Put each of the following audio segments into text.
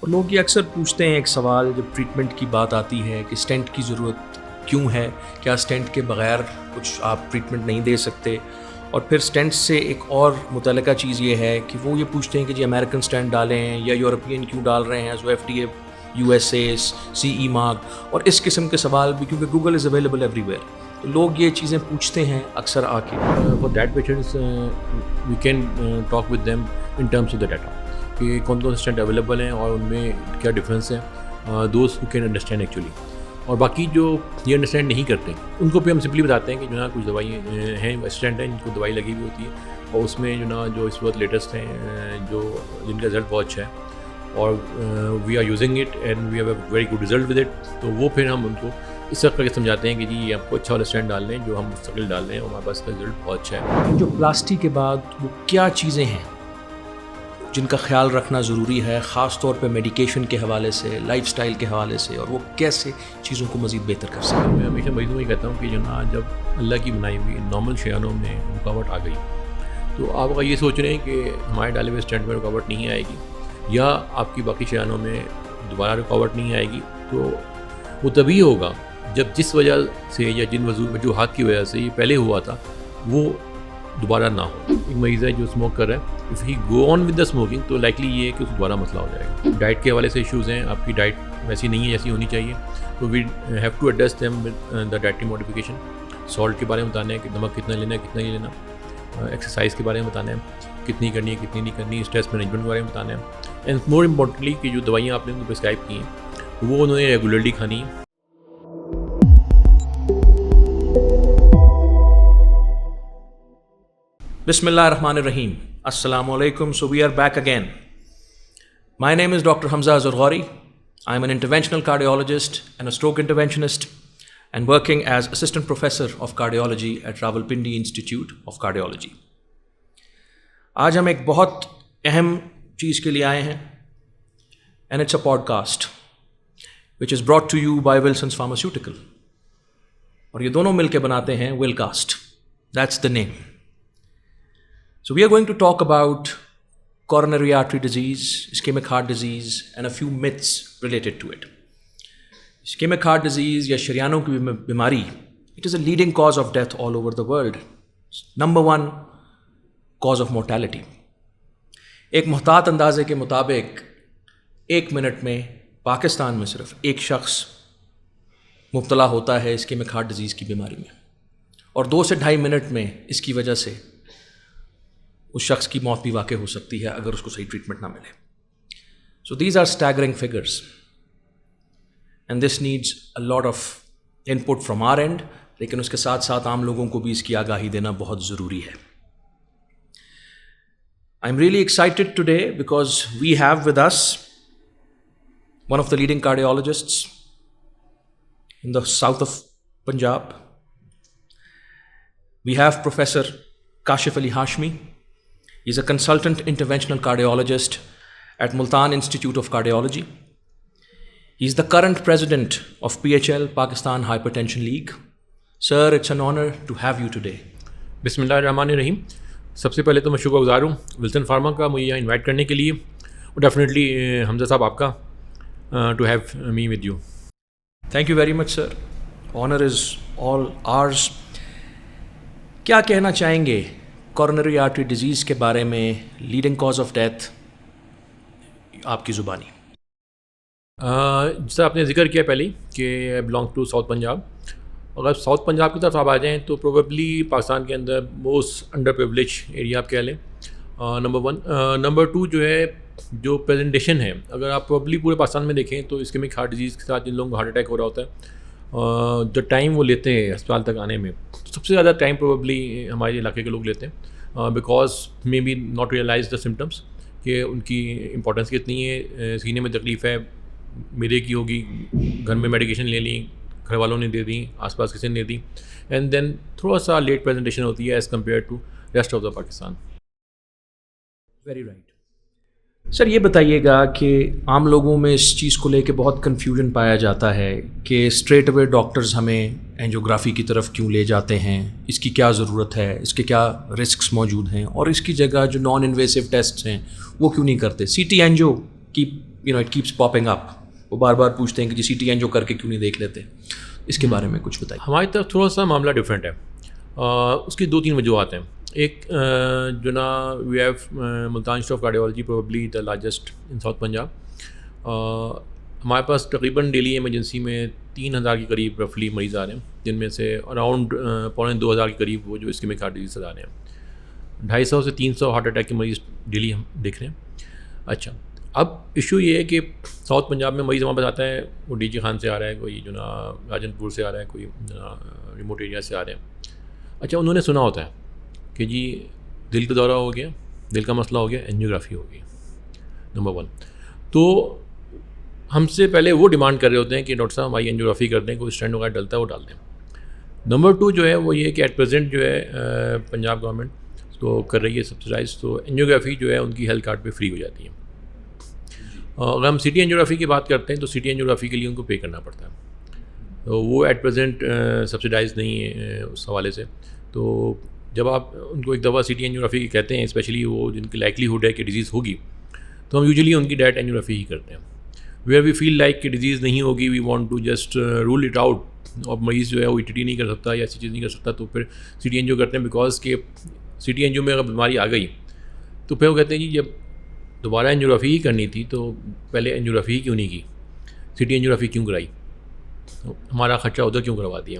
اور لوگ یہ اکثر پوچھتے ہیں ایک سوال جب ٹریٹمنٹ کی بات آتی ہے کہ اسٹینٹ کی ضرورت کیوں ہے، کیا اسٹینٹ کے بغیر کچھ آپ ٹریٹمنٹ نہیں دے سکتے؟ اور پھر اسٹینٹ سے ایک اور متعلقہ چیز یہ ہے کہ وہ یہ پوچھتے ہیں کہ جی امریکن اسٹینٹ ڈالیں یا یورپین کیوں ڈال رہے ہیں، F D A, U S A, C E mark, اور اس قسم کے سوال بھی، کیونکہ Google is available everywhere, تو لوگ یہ چیزیں پوچھتے ہیں اکثر آ کے. For that patients we can talk with them in terms of the data کہ کون کون سے اسٹینٹ اویلیبل ہیں اور ان میں کیا ڈفرینس ہے. دوست who can understand ایکچولی، اور باقی جو یہ انڈرسٹینڈ نہیں کرتے ان کو بھی ہم سمپلی بتاتے ہیں کہ جو نا کچھ دوائی ہیں، اسٹینٹ ہیں جن کو دوائی لگی ہوئی ہوتی ہے، اور اس میں جو نا جو اس وقت لیٹسٹ ہیں جو جن کا رزلٹ بہت اچھا ہے اور we are using it and we have a very good result with it, تو وہ پھر ہم ان کو اس طرح کر کے سمجھاتے ہیں کہ جی یہ آپ کو اچھا والا اسٹینٹ ڈال لیں جو ہم مستقل ڈال لیں اور ہمارے پاس کا رزلٹ بہت اچھا ہے. جو پلاسٹی کے بعد وہ کیا چیزیں ہیں جن کا خیال رکھنا ضروری ہے، خاص طور پہ میڈیکیشن کے حوالے سے، لائف سٹائل کے حوالے سے، اور وہ کیسے چیزوں کو مزید بہتر کر سکیں؟ میں ہمیشہ مریضوں کو یہ کہتا ہوں کہ جو نا جب اللہ کی بنائی ہوئی نارمل شیانوں میں رکاوٹ آ گئی تو آپ اگر یہ سوچ رہے ہیں کہ ہمارے ڈالے ہوئے اسٹینٹ میں رکاوٹ نہیں آئے گی یا آپ کی باقی شیانوں میں دوبارہ رکاوٹ نہیں آئے گی، تو وہ تبھی ہوگا جب جس وجہ سے یا جن وجوہات کی وجہ سے یہ پہلے ہوا تھا وہ دوبارہ نہ ہو. ایک مریض ہے جو اسموک کر رہا ہے، if he go on with the smoking تو لائکلی یہ ہے کہ اس کو دوبارہ مسئلہ ہو جائے گا. ڈائٹ کے حوالے سے ایشوز ہیں، آپ کی ڈائٹ ویسی نہیں ہے جیسی ہونی چاہیے، تو we have to adjust them with the dietary modification. Salt کے بارے میں بتانا ہے کہ نمک کتنا لینا ہے کتنا نہیں لینا، ایکسرسائز کے بارے میں بتانا ہے کتنی کرنی ہے کتنی نہیں کرنی، اسٹریس مینجمنٹ کے بارے میں بتانا ہے، اینڈ مور امپورٹنٹلی کہ جو دوائیاں آپ نے ان کو پرسکرائب کی ہیں وہ انہوں نے ریگولرلی کھانی ہے. بسم اللہ الرحمن الرحیم. السلام علیکم. So we are back again. My name is Dr. Hamza Zarghari. I am an interventional cardiologist and a stroke interventionist and working as assistant professor of cardiology at Rawalpindi Institute of Cardiology. آج ہم ایک بہت اہم چیز کے لیے آئے ہیں and it's a podcast which is brought to you by Wilson's Pharmaceutical. اور یہ دونوں مل کے بناتے ہیں Wilcast. That's the name. So we are going to talk about coronary artery disease, ischemic heart disease, and a few myths related to it. Ischemic heart disease یا شریانوں کی بیماری، it is a leading cause of death all over the world. Number one cause of mortality. ایک محتاط اندازے کے مطابق 1 minute میں پاکستان میں صرف ایک شخص مبتلا ہوتا ہے ischemic heart disease کی بیماری میں، اور 2 سے 2.5 منٹ میں اس کی وجہ سے اس شخص کی موت بھی واقع ہو سکتی ہے اگر اس کو صحیح ٹریٹمنٹ نہ ملے. So these are staggering figures and this needs a lot of input from our end, لیکن اس کے ساتھ ساتھ عام لوگوں کو بھی اس کی آگاہی دینا بہت ضروری ہے. I'm really excited today because we have with us one of the leading cardiologists in the south of Punjab. We have professor Kashif Ali Hashmi. He is a consultant interventional cardiologist at Multan Institute of Cardiology. He is the current president of PHL, Pakistan Hypertension League. Sir, it's an honor to have you today. بسم اللہ الرحمن الرحیم. سب سے پہلے تو میں شکر گزار ہوں ولسن فارما کا مجھے یہاں انوائٹ کرنے کے لیے، اور ڈیفینیٹلی حمزہ صاحب آپ کا to have me with you. Thank you very much, sir. Honor is all ours. کیا کہنا چاہیں گے کورونری آرٹری ڈیزیز کے بارے میں، لیڈنگ کاز آف ڈیتھ، آپ کی زبانی؟ جیسا آپ نے ذکر کیا پہلے کہ بلانگ ٹو ساؤتھ پنجاب. اگر ساؤتھ پنجاب کی طرف آپ آ جائیں تو پروبیبلی پاکستان کے اندر موسٹ انڈر پریولیج ایریا آپ کہہ لیں، نمبر 1. نمبر 2 جو ہے جو پریزنٹیشن ہے، اگر آپ پروبیبلی پورے پاکستان میں دیکھیں تو اسکیمک ہارٹ ڈیزیز کے ساتھ جن لوگوں کو ہارٹ اٹیک ہو رہا ہوتا ہے، جو ٹائم وہ لیتے ہیں اسپتال تک آنے میں، سب سے زیادہ ٹائم پروبیبلی ہمارے علاقے کے لوگ لیتے ہیں because may be not realise the symptoms کہ ان کی امپورٹنس کتنی ہے. سینے میں تکلیف ہے، میرے کی ہوگی، گھر میں میڈیکیشن لے لیں، گھر والوں نے دے دیں، آس پاس کسی نے دے دیں، اینڈ دین تھوڑا سا لیٹ پریزنٹیشن ہوتی ہے as compare to rest of the Pakistan. Very right. Sir یہ بتائیے گا کہ عام لوگوں میں اس چیز کو لے کے بہت کنفیوژن پایا جاتا ہے کہ اسٹریٹ اوے ڈاکٹرز ہمیں اینجیوگرافی کی طرف کیوں لے جاتے ہیں، اس کی کیا ضرورت ہے، اس کے کیا رسکس موجود ہیں، اور اس کی جگہ جو نان انویسو ٹیسٹس ہیں وہ کیوں نہیں کرتے. سی ٹی اینجیو کی اٹ کیپس پاپنگ اپ, وہ بار بار پوچھتے ہیں کہ جی سی ٹی اینجیو کر کے کیوں نہیں دیکھ لیتے. اس کے بارے میں کچھ بتائیے. ہماری طرف تھوڑا سا معاملہ ڈفرینٹ ہے. اس کی 2-3 وجوہات ہیں. ایک جو نا we have Multan institute of cardiology probably the largest in south Punjab. ہمارے پاس تقریباً ڈیلی ایمرجنسی میں 3,000 کے قریب رفلی مریض آ رہے ہیں, جن میں سے اراؤنڈ 2,500 کے قریب وہ جو اسکیمک ہارٹ ڈیزیز سے آ رہے ہیں. 250 سے 300 ہارٹ اٹیک کے مریض ڈیلی ہم دیکھ رہے ہیں. اچھا, اب ایشو یہ ہے کہ ساؤتھ پنجاب میں مریض ہمارے پاس آتا ہے, وہ ڈی جی خان سے آ رہا ہے, کوئی جو نا راجن پور سے آ رہا ہے, کوئی ریموٹ ایریا سے آ رہے ہیں. اچھا, انہوں نے سنا ہوتا ہے کہ جی دل کا دورہ ہو گیا, دل کا مسئلہ ہو گیا, اینجیوگرافی ہو گئی, نمبر 1. تو ہم سے پہلے وہ ڈیمانڈ کر رہے ہوتے ہیں کہ ڈاکٹر صاحب ہماری اینجیوگرافی کر دیں, کوئی اسٹینڈ وغیرہ ڈلتا ہے وہ ڈال دیں. نمبر 2 جو ہے وہ یہ کہ ایٹ پریزنٹ جو ہے پنجاب گورنمنٹ تو کر رہی ہے سبسڈائز, تو اینجیوگرافی جو ہے ان کی ہیلتھ کارڈ پہ فری ہو جاتی ہے. اگر ہم سٹی اینجیوگرافی کی بات کرتے ہیں تو سٹی اینجیوگرافی کے لیے ان کو پے کرنا پڑتا ہے, تو وہ ایٹ پریزنٹ سبسڈائز نہیں ہے اس حوالے سے. تو جب آپ ان کو ایک دفعہ سٹی اینجیوگرافی کہتے ہیں, اسپیشلی وہ جن کی لائکلیہڈ ہے کہ ڈیزیز ہوگی, تو ہم یوزلی ان کی ڈائریکٹ اینجیوگرافی ہی کرتے ہیں. ویئر وی فیل لائک کہ ڈیزیز نہیں ہوگی, we want to just rule it out, اور مریض جو ہے وہ ای نہیں کر سکتا یا ایسی چیز نہیں کر سکتا, تو پھر سٹی اینجیو کرتے ہیں. بیکاز کہ سٹی اینجیو میں اگر بیماری آ گئی تو پھر وہ کہتے ہیں جی جب دوبارہ اینجیوگرافی ہی کرنی تھی تو پہلے اینجیوگرافی ہی کیوں نہیں کی, سٹی اینجیوگرافی کیوں کرائی, ہمارا خرچہ ادھر کیوں کروا دیا.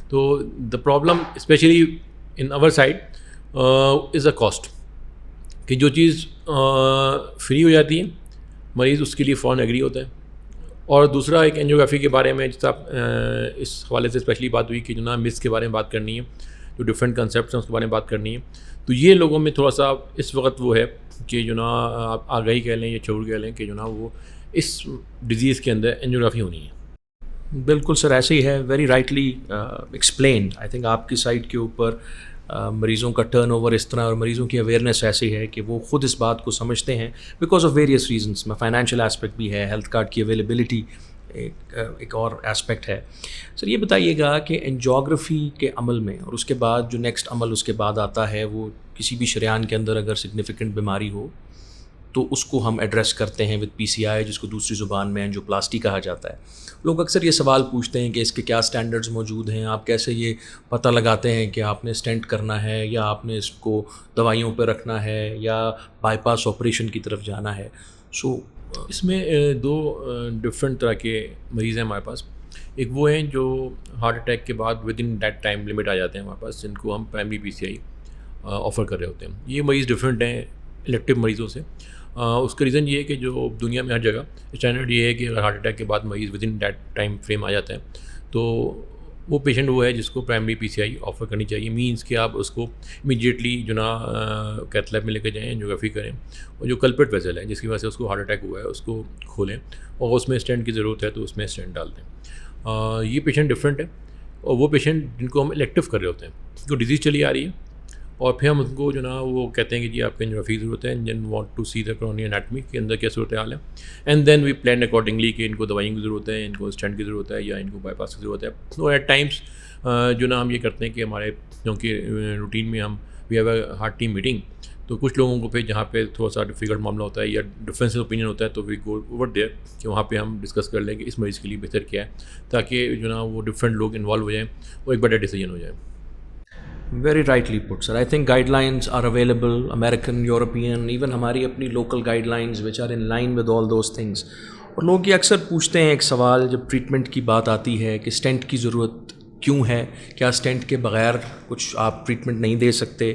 تو the problem especially in our side is a cost, کہ جو چیز فری ہو جاتی ہے مریض اس کے لیے فوراً ایگری ہوتا ہے. اور دوسرا ایک اینجیوگرافی کے بارے میں جس آپ اس حوالے سے اسپیشلی بات ہوئی کہ جو نا مس کے بارے میں بات کرنی ہے, جو ڈفرینٹ کنسیپٹس ہیں اس کے بارے میں بات کرنی ہے, تو یہ لوگوں میں تھوڑا سا اس وقت وہ ہے کہ جو نا آپ آگاہی کہہ لیں یا شعور کہہ لیں کہ جو نا وہ اس ڈیزیز کے اندر اینجیوگرافی ہونی ہے. بالکل سر, ایسے ہی ہے, very rightly explained. I think آپ کی سائٹ کے اوپر مریضوں کا ٹرن اوور اس طرح اور مریضوں کی اویئرنیس ایسی ہے کہ وہ خود اس بات کو سمجھتے ہیں بیکاز آف ویریس ریزنس. میں فائنینشیل اسپیکٹ بھی ہے, ہیلتھ کارڈ کی اویلیبلٹی ایک اور اسپیکٹ ہے. سر یہ بتائیے گا کہ اینجیوگرافی کے عمل میں اور اس کے بعد جو نیکسٹ عمل اس کے بعد آتا ہے, وہ کسی بھی شریان کے اندر اگر سگنیفیکنٹ بیماری ہو تو اس کو ہم ایڈریس کرتے ہیں وتھ پی سی آئی, جس کو دوسری زبان میں اینجیوپلاسٹی کہا جاتا ہے. لوگ اکثر یہ سوال پوچھتے ہیں کہ اس کے کیا اسٹینڈرڈز موجود ہیں, آپ کیسے یہ پتہ لگاتے ہیں کہ آپ نے اسٹینٹ کرنا ہے یا آپ نے اس کو دوائیوں پہ رکھنا ہے یا بائی پاس آپریشن کی طرف جانا ہے. سو اس میں 2 ڈفرینٹ طرح کے مریض ہیں ہمارے پاس. ایک وہ ہیں جو ہارٹ اٹیک کے بعد within that time limit آ جاتے ہیں ہمارے پاس, جن کو ہم پرائمری پی سی آئی آفر کر رہے ہوتے ہیں. یہ مریض ڈفرینٹ ہیں الیکٹیو مریضوں سے. اس کا ریزن یہ ہے کہ جو دنیا میں ہر جگہ اسٹینڈرڈ یہ ہے کہ اگر ہارٹ اٹیک کے بعد مریض within that time frame آ جاتا ہے تو وہ پیشنٹ وہ ہے جس کو پرائمری پی سی آئی آفر کرنی چاہیے. مینس کہ آپ اس کو امیڈیٹلی جو نا کیتھ لیب میں لے کے جائیں, اینجیوگرافی کریں, اور جو کلپٹ ویزل ہے جس کی وجہ سے اس کو ہارٹ اٹیک ہوا ہے اس کو کھولیں, اور اس میں اسٹینٹ کی ضرورت ہے تو اس میں اسٹینٹ ڈال دیں. یہ پیشنٹ ڈفرینٹ ہے. اور وہ پیشنٹ جن کو ہم الیکٹیو کر رہے ہوتے ہیں, جو ڈیزیز چلی آ رہی ہے, اور پھر ہم ان کو جو نا وہ کہتے ہیں کہ جی آپ کو اینجیوگرافی کی ضرورت ہے, then want to see the coronary anatomy کے اندر کیا صورت حال ہے, and then we plan accordingly کہ ان کو دوائیوں کی ضرورت ہے, ان کو اسٹینٹ کی ضرورت ہے یا ان کو بائی پاس کی ضرورت ہے. اور ایٹ ٹائمس جو نا ہم یہ کرتے ہیں کہ ہمارے کیونکہ روٹین میں ہم we have a heart team meeting, تو کچھ لوگوں کو پھر جہاں پہ تھوڑا سا ڈیفیکلٹ معاملہ ہوتا ہے یا ڈفرینس اوپینین ہوتا ہے تو وی گو اوور دیئر کہ وہاں پہ ہم ڈسکس کر لیں کہ اس مریض کے لیے بہتر کیا ہے, تاکہ جو نا وہ ڈفرینٹ لوگ انوالو ہو جائیں اور ایک بڑا ڈیسیجن ہو جائے. Very rightly put, sir. I think guidelines are available, American, European, even ہماری اپنی local guidelines which are in line with all those things. اور لوگ یہ اکثر پوچھتے ہیں ایک سوال جب ٹریٹمنٹ کی بات آتی ہے کہ اسٹینٹ کی ضرورت کیوں ہے, کیا اسٹینٹ کے بغیر کچھ آپ ٹریٹمنٹ نہیں دے سکتے.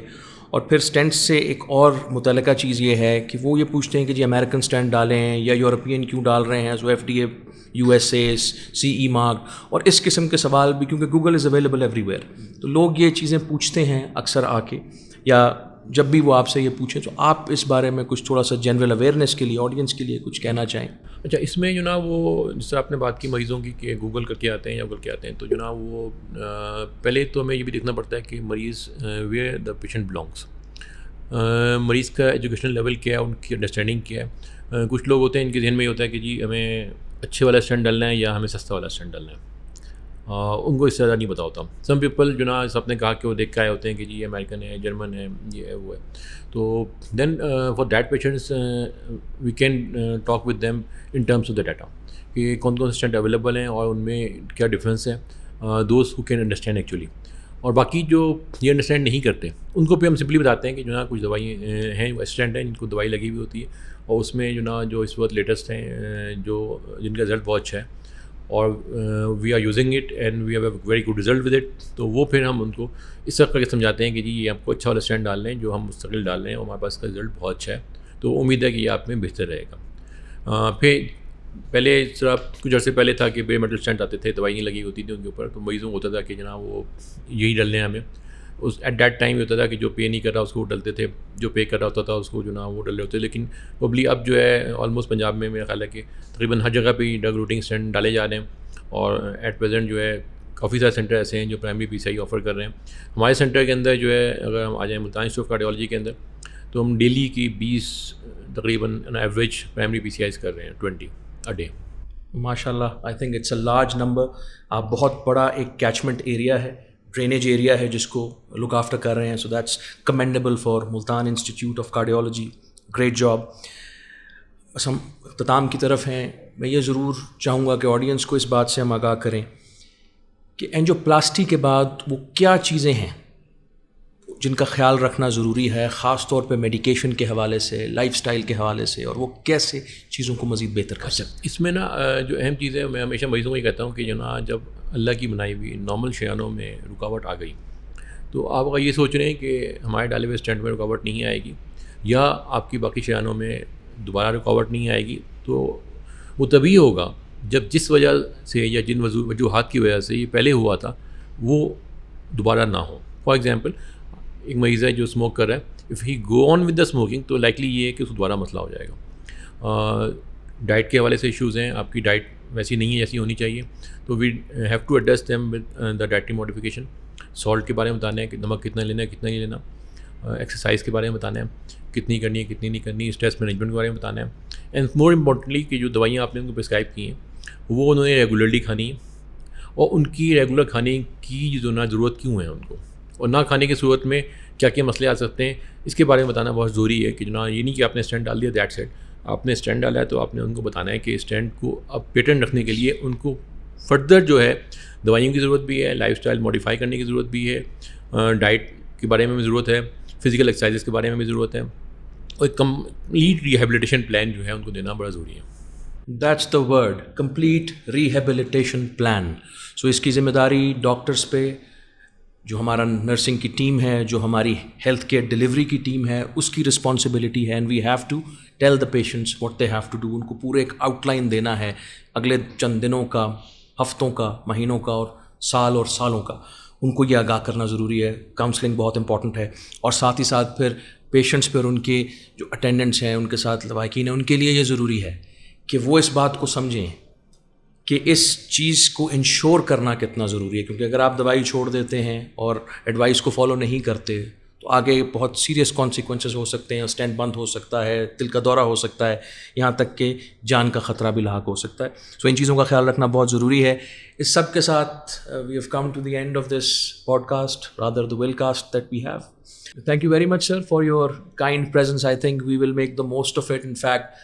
اور پھر اسٹینٹ سے ایک اور متعلقہ چیز یہ ہے کہ وہ یہ پوچھتے ہیں کہ جی امریکن اسٹینٹ ڈالیں یا یورپین کیوں ڈال رہے ہیں, جو F D A U S A C E mark, اور اس قسم کے سوال بھی, کیونکہ Google is available everywhere. تو لوگ یہ چیزیں پوچھتے ہیں اکثر آ کے, یا جب بھی وہ آپ سے یہ پوچھیں. تو آپ اس بارے میں کچھ تھوڑا سا جنرل اویئرنیس کے لیے, آڈینس کے لیے کچھ کہنا چاہیں؟ اچھا, اس میں جو نا وہ جس سے آپ نے بات کی مریضوں کی کہ گوگل کر کے آتے ہیں یا گوگل کے آتے ہیں, تو جو نا وہ پہلے تو ہمیں یہ بھی دیکھنا پڑتا ہے کہ مریض ویئر دا پیشنٹ بلانگس, مریض کا ایجوکیشنل لیول کیا ہے, ان کی انڈرسٹینڈنگ کیا ہے. کچھ لوگ ہوتے ہیں ان کے ذہن میں یہ ہوتا ہے کہ جی ہمیں اچھے والا اسٹینڈ ڈالنا ہے یا ہمیں سستا والا اسٹینڈ ڈالنا ہے. ان کو اس سے زیادہ نہیں پتا ہوتا. سم پیپل جو نا سب نے کہا کہ وہ دیکھ کے آئے ہوتے ہیں کہ جی یہ امریکن ہے, جرمن ہے, یہ ہے, وہ ہے. تو then for that patients we can talk with them in terms of the data کہ کون کون سے اسٹینٹ اویلیبل ہیں اور ان میں کیا ڈفرینس ہے, those who can understand actually. اور باقی جو یہ انڈرسٹینڈ نہیں کرتے ان کو پہ ہم سمپلی بتاتے ہیں کہ جو نا کچھ دوائی ہیں, اسٹینٹ ہیں جن کو دوائی لگی ہوئی ہوتی ہے, اور اس میں جو نا جو اس وقت لیٹسٹ ہیں جو جن کا رزلٹ بہت اچھا ہے اور we are using it and we have a very good result with it, تو وہ پھر ہم ان کو اس طرح کر کے سمجھاتے ہیں کہ جی یہ آپ کو اچھا والا اسٹینٹ ڈال لیں جو ہم مستقل ڈال رہے ہیں اور ہمارے پاس کا رزلٹ بہت اچھا ہے, تو امید ہے کہ یہ آپ میں بہتر رہے گا. پھر پہلے اس طرح کچھ عرصے پہلے تھا کہ بے میٹل اسٹینٹ آتے تھے, دوائی نہیں لگی ہوتی تھی ان کے اوپر, تو مریضوں کو ہوتا تھا کہ جناب وہ یہی ڈل لیں ہمیں. اس ایٹ دیٹ ٹائم یہ ہوتا تھا کہ جو پے نہیں کر رہا اس کو ڈلتے تھے, جو پے کر رہا ہوتا تھا اس کو جو نا وہ ڈل رہے ہوتے. لیکن پبلی اب جو ہے آلموسٹ پنجاب میں میرا خیال ہے کہ تقریباً ہر جگہ پہ ڈرگ روٹنگ اسٹینٹ ڈالے جا رہے ہیں, اور ایٹ پریزنٹ جو ہے کافی سارے سینٹر ایسے ہیں جو پرائمری پی سی آئی آفر کر رہے ہیں. ہمارے سینٹر کے اندر جو ہے اگر ہم آ جائیں ملتان انسٹیٹیوٹ آف کارڈیالوجی کے اندر, تو ہم ڈیلی کی 20 تقریباً average primary P C Is کر رہے ہیں 20 اے ڈے. ماشاء اللہ, I think it's a large number. آپ بہت بڑا ایک کیچمنٹ ایریا ہے, ڈرینیج ایریا ہے جس کو لک آفٹر کر رہے ہیں, so that's commendable for Multan institute of cardiology, great job. بس ہم اختتام کی طرف ہیں. میں یہ ضرور چاہوں گا کہ آڈینس کو اس بات سے ہم آگاہ کریں کہ اینجیوپلاسٹی کے بعد وہ کیا چیزیں ہیں جن کا خیال رکھنا ضروری ہے, خاص طور پہ میڈیکیشن کے حوالے سے, لائف سٹائل کے حوالے سے, اور وہ کیسے چیزوں کو مزید بہتر کر سکتے ہیں. اس میں نا جو اہم چیز ہے, میں ہمیشہ مریضوں کو یہ کہتا ہوں کہ جو نا جب اللہ کی بنائی ہوئی نارمل شیانوں میں رکاوٹ آ گئی, تو آپ اگر یہ سوچ رہے ہیں کہ ہمارے ڈالے ہوئے اسٹینٹ میں رکاوٹ نہیں آئے گی یا آپ کی باقی شیانوں میں دوبارہ رکاوٹ نہیں آئے گی, تو وہ تبھی ہوگا جب جس وجہ سے یا جن وجوہات کی وجہ سے یہ پہلے ہوا تھا وہ دوبارہ نہ ہو. فار ایگزامپل ایک مریض ہے جو اسموک کر رہا ہے, if he go on with the smoking, تو لائکلی یہ ہے کہ اس کو دوبارہ مسئلہ ہو جائے گا. ڈائٹ کے حوالے سے ایشوز ہیں, آپ کی ڈائٹ ویسی نہیں ہے جیسی ہونی چاہیے, تو we have to adjust them with the dietary modification. Salt کے بارے میں بتانا ہے کہ نمک کتنا لینا ہے کتنا نہیں لینا, ایکسرسائز کے بارے میں بتانا ہے کتنی کرنی ہے کتنی نہیں کرنی, اسٹریس مینجمنٹ کے بارے میں بتانا ہے, اینڈ مور امپورٹنٹلی کہ جو دوائیاں آپ نے ان کو پرسکرائب کی ہیں وہ انہوں نے ریگولرلی کھانی ہے, اور ان کی ریگولر کھانے کی جو نا ضرورت کیوں ہے ان کو, اور نہ کھانے کی صورت میں کیا کیا مسئلے آ سکتے ہیں, اس کے بارے میں بتانا بہت ضروری ہے. کہ جو نا یہ نہیں کہ آپ نے اسٹینٹ ڈال دیا دیٹ سیٹ, آپ نے اسٹینٹ ڈالا ہے تو آپ نے ان کو بتانا ہے کہ اسٹینٹ کو اب پیٹرن رکھنے کے لیے ان کو فردر جو ہے دوائیوں کی ضرورت بھی ہے, لائف اسٹائل ماڈیفائی کرنے کی ضرورت بھی ہے, ڈائٹ کے بارے میں بھی ضرورت ہے, فزیکل ایکسرسائزز کے بارے میں بھی ضرورت ہے, اور ایک کمپلیٹ ریہیبلیٹیشن پلان جو ہے ان کو دینا بڑا ضروری ہے. That's the word, complete rehabilitation plan. So اس کی ذمہ داری ڈاکٹرس پہ, جو ہمارا نرسنگ کی ٹیم ہے, جو ہماری ہیلتھ کیئر ڈلیوری کی ٹیم ہے, اس کی رسپانسبلٹی ہے. And we have to tell the patients what they have to do. ان کو پورے ایک آؤٹ لائن دینا ہے اگلے چند دنوں کا, ہفتوں کا, مہینوں کا, اور سال اور سالوں کا. ان کو یہ آگاہ کرنا ضروری ہے. کاؤنسلنگ بہت امپورٹنٹ ہے, اور ساتھ ہی ساتھ پھر پیشنٹس پر ان کے جو اٹینڈنٹس ہیں, ان کے ساتھ لواحقین ہیں, ان کے لیے یہ ضروری ہے کہ وہ اس بات کو سمجھیں کہ اس چیز کو انشور کرنا کتنا ضروری ہے. کیونکہ اگر آپ دوائی چھوڑ دیتے ہیں اور ایڈوائس کو فالو نہیں کرتے تو آگے بہت سیریس کانسیکوینسز ہو سکتے ہیں. اسٹینٹ بند ہو سکتا ہے, دل کا دورہ ہو سکتا ہے, یہاں تک کہ جان کا خطرہ بھی لاحق ہو سکتا ہے. سو ان چیزوں کا خیال رکھنا بہت ضروری ہے. اس سب کے ساتھ we have come to the end of this podcast, rather the well cost that we have. Thank you very much, sir, for your kind presence. I think we will make the most of it. In fact,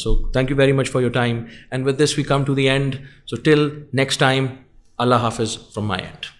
So thank you very much for your time. And with this we come to the end. So till next time, Allah Hafiz from my end.